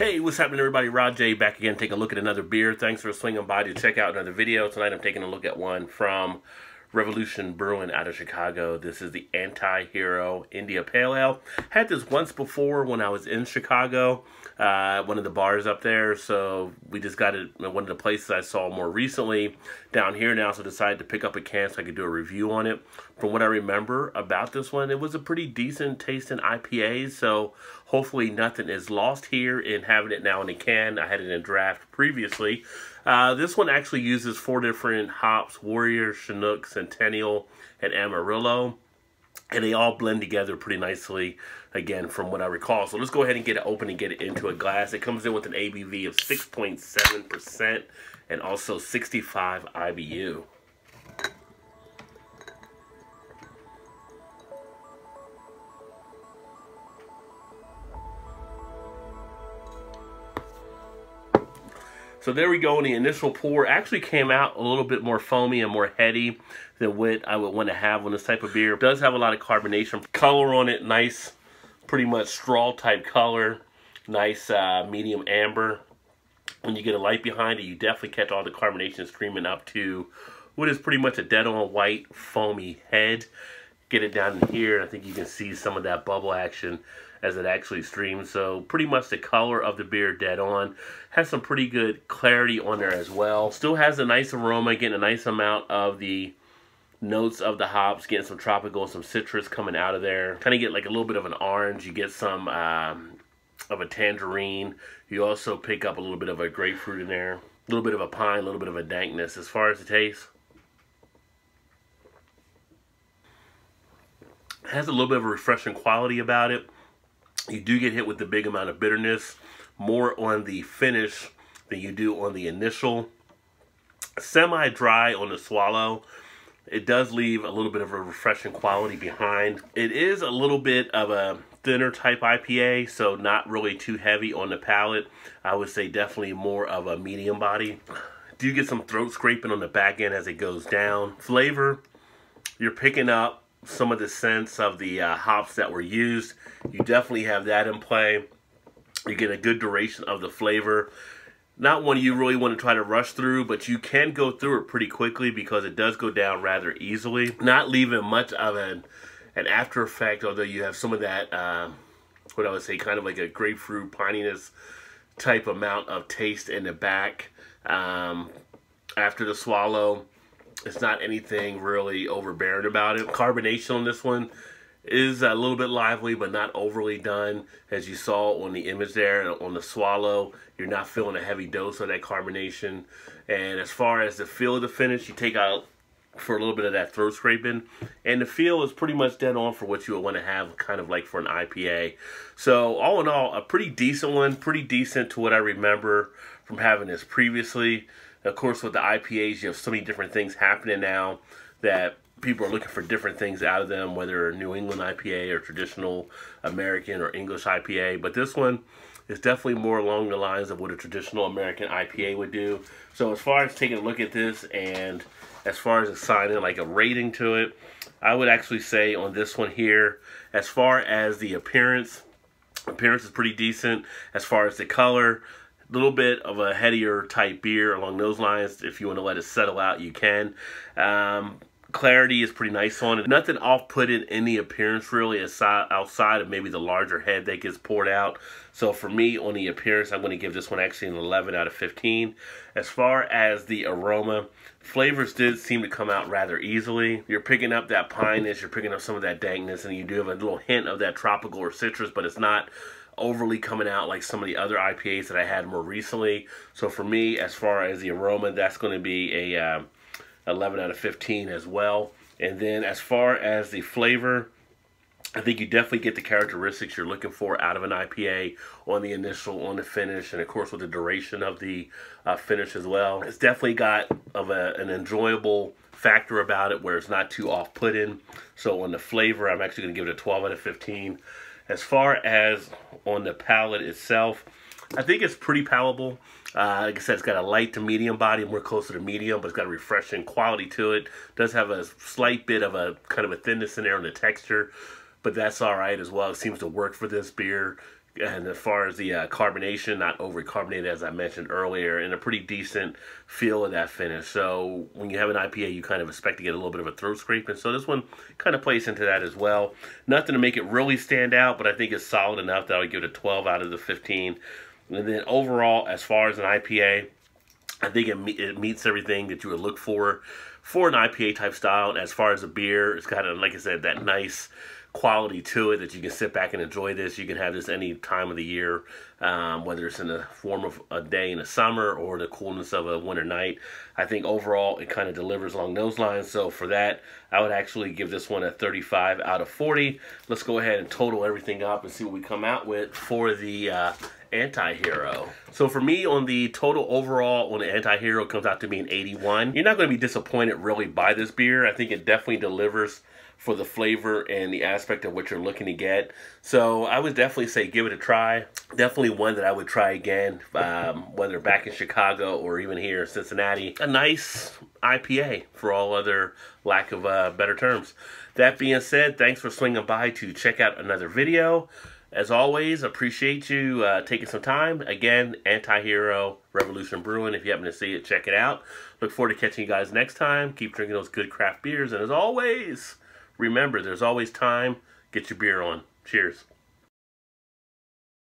Hey, what's happening everybody? Rod J back again, taking a look at another beer. Thanks for swinging by to check out another video. Tonight I'm taking a look at one from Revolution Brewing out of Chicago. This is the Anti-Hero India Pale Ale. Had this once before when I was in Chicago, one of the bars up there. So we just got it at one of the places I saw more recently down here now. So decided to pick up a can so I could do a review on it. From what I remember about this one, it was a pretty decent tasting IPA. So hopefully nothing is lost here in having it now in a can. I had it in draft previously. This one actually uses 4 different hops: Warrior, Chinook, Centennial, and Amarillo. And they all blend together pretty nicely, again, from what I recall. So let's go ahead and get it open and get it into a glass. It comes in with an ABV of 6.7% and also 65 IBU. So there we go. In the initial pour, actually came out a little bit more foamy and more heady than what I would want to have on this type of beer. It does have a lot of carbonation. Color on it, nice, pretty much straw type color. Nice medium amber. When you get a light behind it, you definitely catch all the carbonation streaming up to what is pretty much a dead on white foamy head. Get it down in here. I think you can see some of that bubble action as it actually streams. So pretty much the color of the beer dead on. Has some pretty good clarity on there as well. Still has a nice aroma, getting a nice amount of the notes of the hops, getting some tropical, some citrus coming out of there. Kind of get like a little bit of an orange. You get some of a tangerine. You also pick up a little bit of a grapefruit in there. A little bit of a pine, a little bit of a dankness. As far as the taste, it has a little bit of a refreshing quality about it. You do get hit with the big amount of bitterness, more on the finish than you do on the initial. Semi-dry on the swallow. It does leave a little bit of a refreshing quality behind. It is a little bit of a thinner type IPA, so not really too heavy on the palate. I would say definitely more of a medium body. Do get some throat scraping on the back end as it goes down. Flavor, you're picking up some of the scents of the hops that were used. You definitely have that in play. You get a good duration of the flavor. Not one you really want to try to rush through, but you can go through it pretty quickly because it does go down rather easily. Not leaving much of an after effect, although you have some of that, what I would say, kind of like a grapefruit pininess type amount of taste in the back after the swallow. It's not anything really overbearing about it. Carbonation on this one is a little bit lively, but not overly done. As you saw on the image there, on the swallow, you're not feeling a heavy dose of that carbonation. And as far as the feel of the finish, you take out for a little bit of that throat scraping. And the feel is pretty much dead on for what you would want to have kind of like for an IPA. So all in all, a pretty decent one. Pretty decent to what I remember from having this previously. Of course, with the IPAs, you have so many different things happening now that people are looking for different things out of them, whether New England IPA or traditional American or English IPA. But this one is definitely more along the lines of what a traditional American IPA would do. So as far as taking a look at this and as far as assigning like a rating to it, I would actually say on this one here, as far as the appearance is pretty decent. As far as the color, a little bit of a headier type beer along those lines. If you want to let it settle out, you can. Clarity is pretty nice on it. Nothing off-putting in the appearance really, outside of maybe the larger head that gets poured out. So for me, on the appearance, I'm going to give this one actually an 11 out of 15. As far as the aroma, flavors did seem to come out rather easily. You're picking up that pineness, you're picking up some of that dankness, and you do have a little hint of that tropical or citrus, but it's not overly coming out like some of the other IPAs that I had more recently. So for me, as far as the aroma, that's going to be a 11 out of 15 as well. And then as far as the flavor, I think you definitely get the characteristics you're looking for out of an IPA on the initial, on the finish, and of course with the duration of the finish as well. It's definitely got an enjoyable factor about it where it's not too off-putting. So on the flavor, I'm actually going to give it a 12 out of 15. As far as on the palate itself, I think it's pretty palatable. Like I said, it's got a light to medium body, more closer to medium, but it's got a refreshing quality to it. Does have a slight bit of a kind of a thinness in there on the texture, but that's all right as well. It seems to work for this beer. And as far as the carbonation, not over carbonated as I mentioned earlier, and a pretty decent feel of that finish. So when you have an IPA, you kind of expect to get a little bit of a throat scraping. So this one kind of plays into that as well. Nothing to make it really stand out, but I think it's solid enough that I would give it a 12 out of the 15. And then overall, as far as an IPA, I think it meets everything that you would look for an IPA type style. And as far as the beer, it's got, like I said, that nice quality to it that you can sit back and enjoy this. You can have this any time of the year, whether it's in the form of a day in the summer or the coolness of a winter night. I think overall it kind of delivers along those lines. So for that, I would actually give this one a 35 out of 40. Let's go ahead and total everything up and see what we come out with for the Anti-Hero. So for me, on the total overall on the Anti-Hero, comes out to be an 81. You're not going to be disappointed really by this beer. I think it definitely delivers for the flavor and the aspect of what you're looking to get. So I would definitely say give it a try. Definitely one that I would try again, whether back in Chicago or even here in Cincinnati. A nice IPA for all other lack of better terms. That being said, thanks for swinging by to check out another video. As always, appreciate you taking some time. Again, Anti-Hero Revolution Brewing. If you happen to see it, check it out. Look forward to catching you guys next time. Keep drinking those good craft beers. And as always, remember, there's always time. Get your beer on. Cheers.